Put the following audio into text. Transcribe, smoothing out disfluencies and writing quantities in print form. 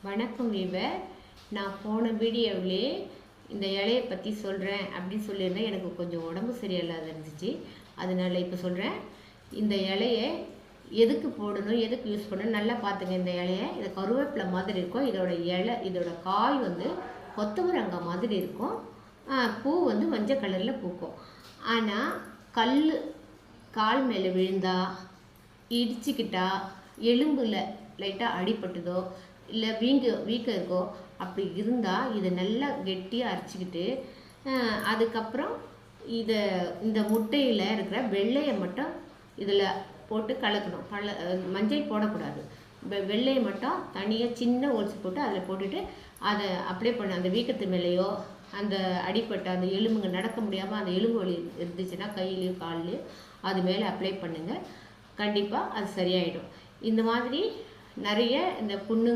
வணக்கம் வீவர். நான் போன வீடியோவிலே இந்த இலையை பற்றி சொல்கிறேன் அப்படின்னு சொல்லியிருந்தேன். எனக்கு கொஞ்சம் உடம்பு சரியில்லாத இருந்துச்சு, அதனால் இப்போ சொல்கிறேன். இந்த இலையை எதுக்கு போடணும், எதுக்கு யூஸ் பண்ணணும் நல்லா பார்த்துங்க. இந்த இலையை இதை கருவேப்பிலை மாதிரி இருக்கும். இதோட காய் வந்து கொத்தவரங்காய் மாதிரி இருக்கும். பூ வந்து மஞ்சள் கலரில் பூக்கும். ஆனால் கால் மேலே விழுந்தா, இடிச்சுக்கிட்டா, எலும்பில் லைட்டாக அடிபட்டுதோ இல்லை வீக்கம் இருக்கோ அப்படி இருந்தால் இதை நல்லா கெட்டியாக அரைச்சிக்கிட்டு அதுக்கப்புறம் இந்த முட்டையில் இருக்கிற வெள்ளையை மட்டும் இதில் போட்டு கலக்கணும். மஞ்சள் போடக்கூடாது. வெள்ளையை மட்டும் தனியாக சின்ன ஒலிச்சு போட்டு அதில் போட்டுட்டு அதை அப்ளை பண்ண அந்த வீக்கத்து மேலேயோ அந்த அடிப்பட்ட அந்த எலும்புங்க நடக்க முடியாமல் அந்த எலும்பு வலி இருந்துச்சுன்னா கையிலையோ கால்லையோ அது மேலே அப்ளை பண்ணுங்கள். கண்டிப்பாக அது சரியாயிடும். இந்த மாதிரி நிறைய இந்த புண்ணுங்க